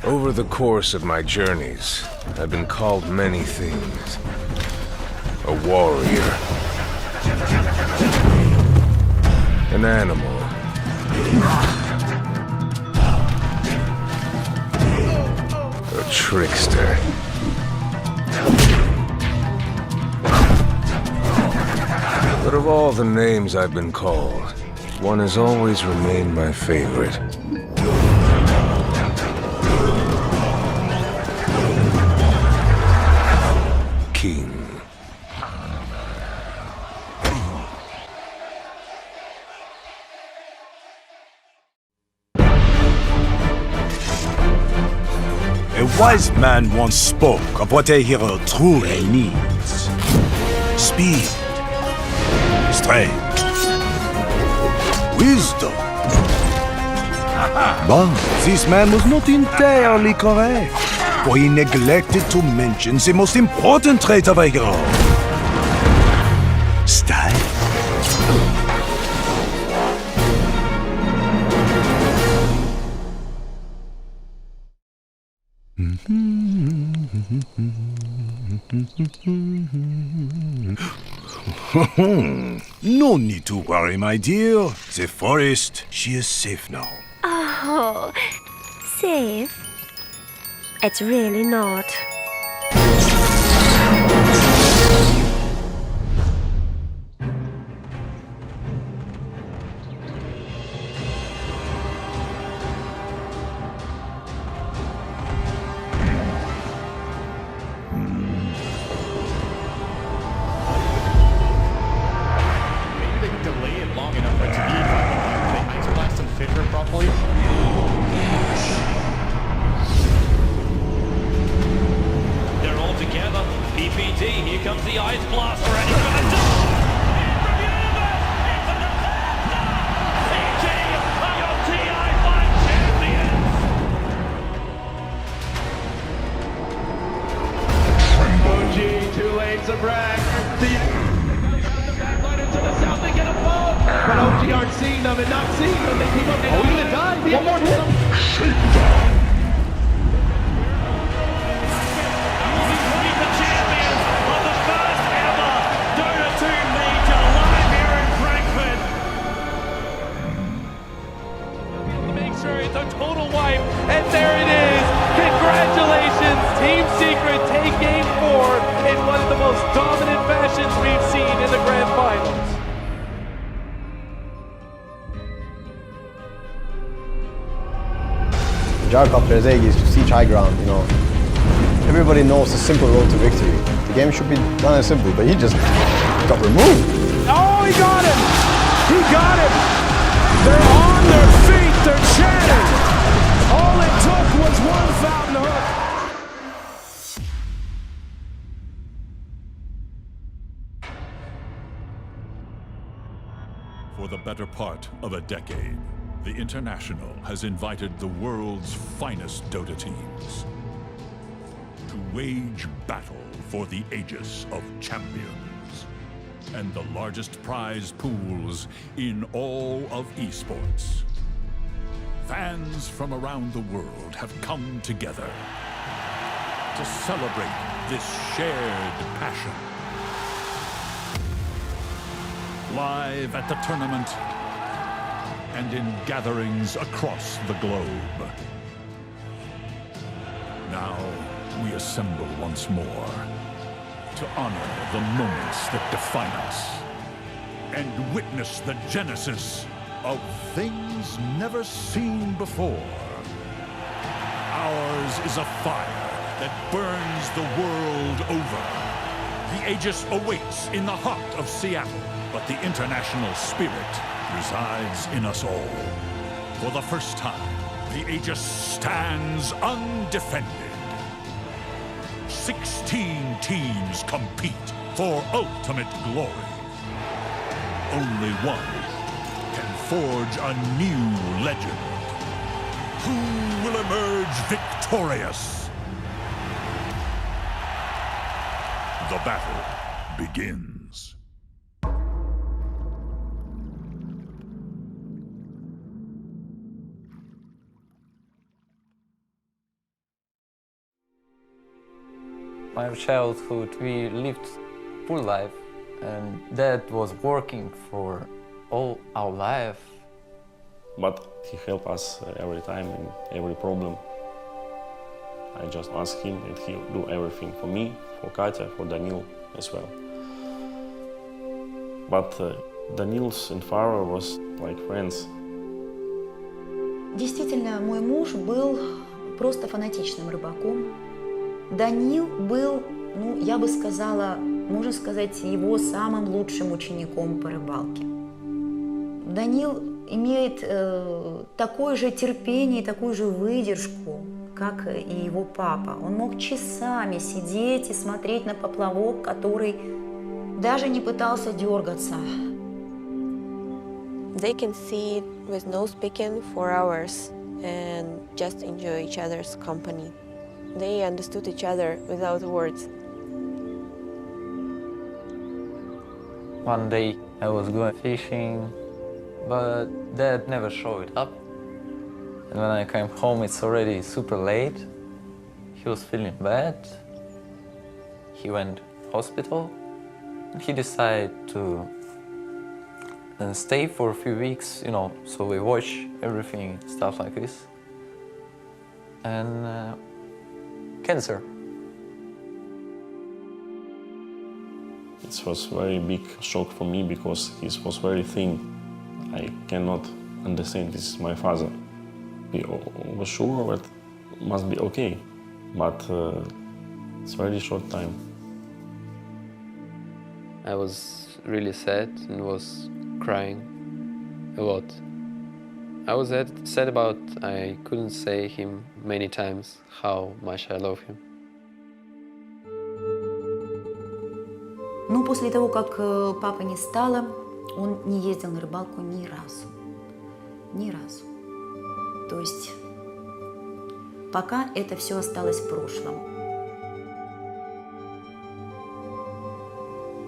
Over the course of my journeys, I've been called many things. A warrior. An animal. A trickster. But of all the names I've been called, one has always remained my favorite. King. A wise man once spoke of what a hero truly needs. Speed, strength, wisdom. But this man was not entirely correct, for he neglected to mention the most important trait of a hero. Style. No need to worry, my dear. The forest, she is safe now. Oh, safe? It's really not. Properly. They're all together. PPT, here comes the Ice Blaster, and he's gonna die! PG are your TI5 champions! OG, too late to brag. The backline into the south, they get a ball! But OG aren't seeing them and not seeing them. They keep up. Oh, he's gonna die. One more hit him. The champions of the first ever Dota 2 Major live here in Frankfurt. Make sure it's a total wipe, and there it is. Congratulations, Team Secret take Game 4 in one of the most dominant fashions we've seen in the Grand Finals. Warcraft Perezeg is to siege high ground, you know. Everybody knows the simple road to victory. The game should be done as simple, but he just got removed. Oh, he got him! He got him! They're on their feet, they're chatting! All it took was one fountain hook. For the better part of a decade, the International has invited the world's finest Dota teams to wage battle for the Aegis of Champions and the largest prize pools in all of esports. Fans from around the world have come together to celebrate this shared passion. Live at the tournament and in gatherings across the globe. Now we assemble once more to honor the moments that define us and witness the genesis of things never seen before. Ours is a fire that burns the world over. The Aegis awaits in the heart of Seattle, but the international spirit resides in us all. For the first time, the Aegis stands undefended. 16 teams compete for ultimate glory. Only one can forge a new legend. Who will emerge victorious? The battle begins. my childhood, we lived full life, and Dad was working for all our life. But he helped us every time in every problem. I just ask him and he'll do everything for me, for Katya, for Danil as well. But Danil's and Farah was like friends. Действительно, мой муж был просто фанатичным рыбаком. Данил был, ну, я бы сказала, можно сказать, его самым лучшим учеником по рыбалке. Данил имеет такое же терпение, такую же выдержку, как и его папа. Он мог часами сидеть и смотреть на поплавок, который даже не пытался дергаться. They can sit with no speaking for hours and just enjoy each other's company. They understood each other without words. One day I was going fishing, but Dad never showed up. And when I came home, it's already super late. He was feeling bad. He went hospital. He decided to stay for a few weeks, you know, so we watch everything, stuff like this. And cancer. It was a very big shock for me because he was very thin. I cannot understand, this is my father. We were sure that it must be okay, but it's a very short time. I was really sad and was crying a lot. I was sad about I couldn't say him many times how much I love him. Но после того, как папы не стало, он не ездил на рыбалку ни разу. Ни разу. То есть пока это все осталось в прошлом.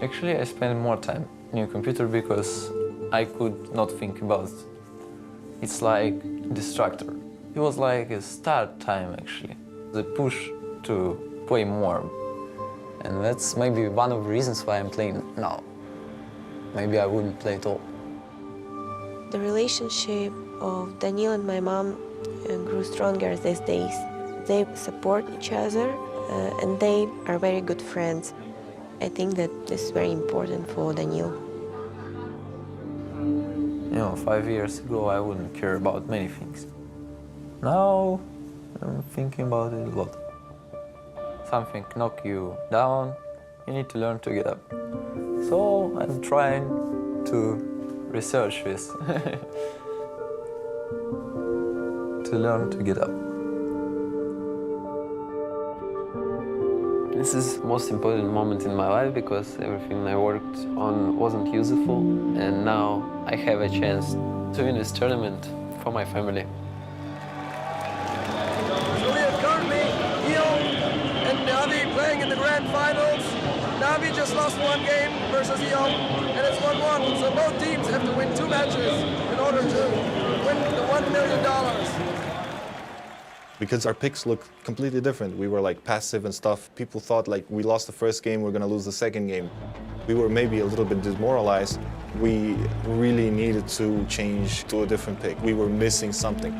Actually, I spent more time in a computer because I could not think about it. It's like distractor. It was like a start time, actually. The push to play more. And that's maybe one of the reasons why I'm playing now. Maybe I wouldn't play at all. The relationship of Daniil and my mom grew stronger these days. They support each other and they are very good friends. I think that this is very important for Daniil. You know, 5 years ago I wouldn't care about many things. Now I'm thinking about it a lot. Something knock you down, you need to learn to get up. So I'm trying to research this, to learn to get up. This is the most important moment in my life because everything I worked on wasn't useful, and now I have a chance to win this tournament for my family. So we have currently Eon and Navi playing in the grand finals. Navi just lost one game versus Eon, and it's 1-1. So both teams have to win 2 matches in order to win the $1 million. Because our picks look completely different. We were like passive and stuff. People thought like we lost the first game, we're gonna lose the second game. We were maybe a little bit demoralized. We really needed to change to a different pick. We were missing something.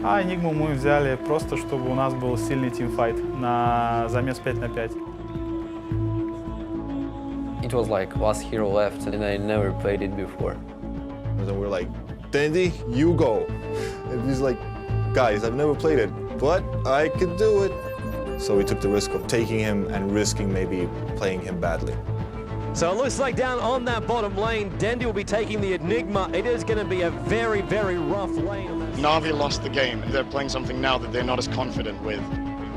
А Enigmu мы взяли просто, чтобы у нас был сильный тимфайт на замес 5 на 5. It was like last hero left, and I never played it before. And then we're like, Dandy, you go. And he's like, guys, I've never played it, but I could do it. So we took the risk of taking him and risking maybe playing him badly. So it looks like down on that bottom lane, Dandy will be taking the Enigma. It is going to be a very, very rough lane. Navi lost the game. They're playing something now that they're not as confident with.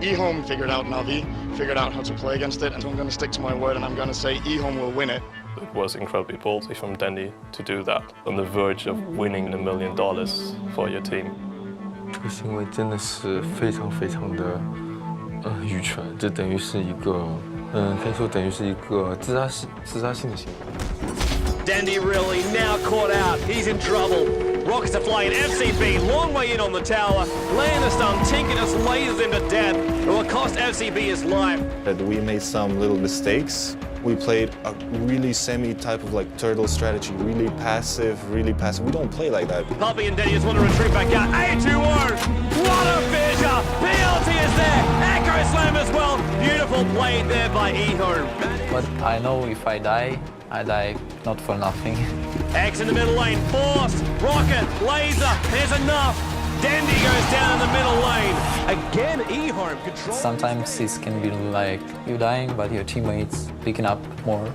eHome figured out Navi, figured out how to play against it, and so I'm going to stick to my word and I'm going to say eHome will win it. It was incredibly ballsy from Dandy to do that, on the verge of winning $1 million for your team. 这个行为真的是非常非常的愚蠢，这等于是一个可以说等于是一个自杀性的行为。 Dandy really now caught out. He's in trouble. Rockets are flying. FCB, long way in on the tower. Laying the stun. Tinker just lasers him to death. It will cost FCB his life. We made some little mistakes. We played a really semi-type of like turtle strategy, really passive. We don't play like that. Puppy and Denny just want to retreat back out. A2-0! What a fissure! BLT is there! Echo Slam as well! Beautiful play there by eHome. But I know if I die not for nothing. X in the middle lane, forced, rocket, laser, there's enough. Dandy goes down in the middle lane. Again, eHome control. Sometimes this can be like you dying, but your teammates picking up more.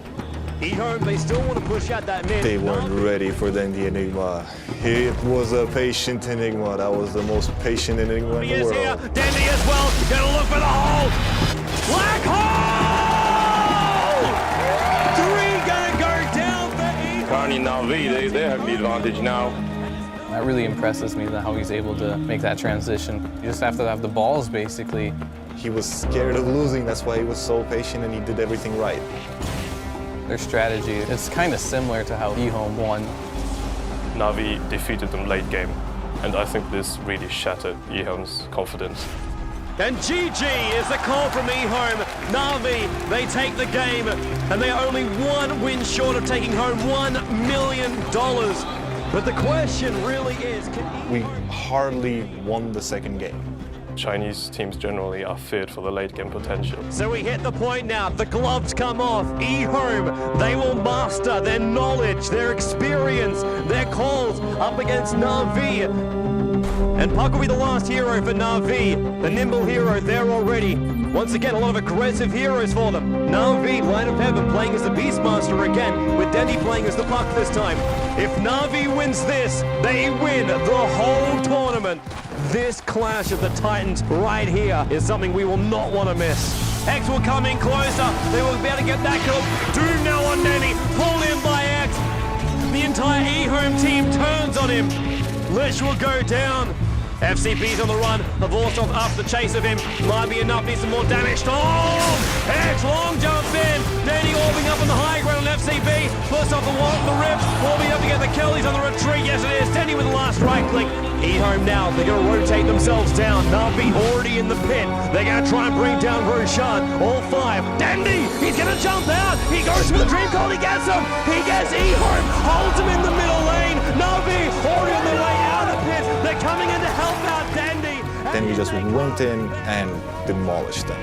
eHome, they still want to push out that mid. They weren't ready for the Enigma. It was a patient Enigma. That was the most patient Enigma in the world. Here. Dandy as well, gonna look for the hole. Black hole! 3 gonna go down for eHome. Carney and Navi, they have the advantage now. That really impresses me, how he's able to make that transition. You just have to have the balls, basically. He was scared of losing, that's why he was so patient and he did everything right. Their strategy is kind of similar to how eHome won. Navi defeated them late game, and I think this really shattered eHome's confidence. And GG is the call from eHome. Navi, they take the game, and they are only 1 win short of taking home $1 million. But the question really is, we hardly won the second game. Chinese teams generally are feared for the late game potential. So we hit the point now, the gloves come off. eHome, they will master their knowledge, their experience, their calls up against Navi. And Puck will be the last hero for Navi, the nimble hero there already. Once again, a lot of aggressive heroes for them. Navi, Line of Heaven, playing as the Beastmaster again, with Denny playing as the Puck this time. If Navi wins this, they win the whole tournament. This clash of the Titans right here is something we will not want to miss. X will come in closer. They will be able to get that kill. Doom now on Denny, pulled in by X. The entire eHome team turns on him. Lish will go down. FCB's on the run.Avorsov up the chase of him. Might be enough, needs some more damage. Oh! X long jump in. Danny orbing up on the high ground on FCB. First off the wall, the rips. Orbing up to get the kill. He's on the retreat. Yes, it is. Danny with the last right click. eHome now. They're going to rotate themselves down. Navi already in the pit. They're going to try and bring down Roshan. All 5. Dandy! He's going to jump out. He goes for the dream call. He gets him. He gets eHome. Holds him in the middle lane. Navi already on the way out of the pit. They're coming in to help out Dandy. Then we just went in and demolished them.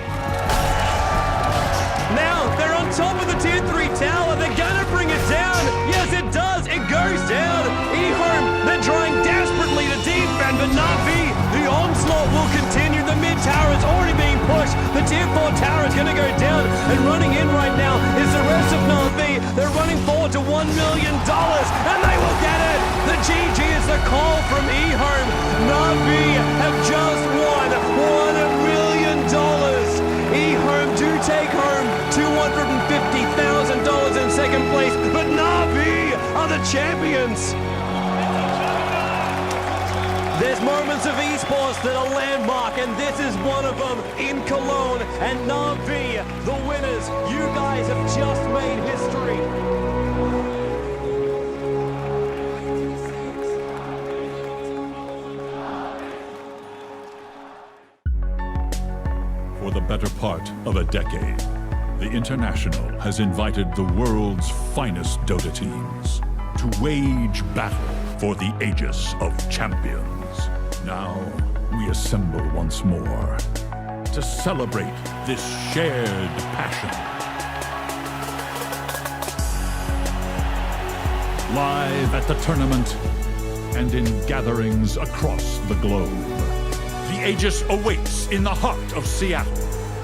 Now they're on top of the tier 3 tower. They're gonna bring it down. Yes, it does. It goes down. eHome, they're trying desperately to defend, but Navi, the onslaught will continue. The mid tower is already being pushed. The tier 4 tower is gonna go down, and running in right now is the rest of Navi. They're running forward to $1 million, and they will get it. The GG is the call from eHome. Navi have just won $1 million. eHome do take home $250,000 in second place, but Navi are the champions. There's moments of esports that are landmark, and this is one of them in Cologne. And Navi, the winners, you guys have just made history. For the better part of a decade, the International has invited the world's finest Dota teams to wage battle for the Aegis of Champions. Now, we assemble once more to celebrate this shared passion. Live at the tournament and in gatherings across the globe, the Aegis awaits in the heart of Seattle,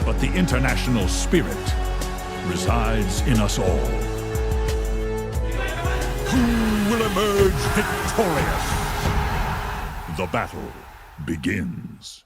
but the international spirit resides in us all. Who will emerge victorious? The battle begins.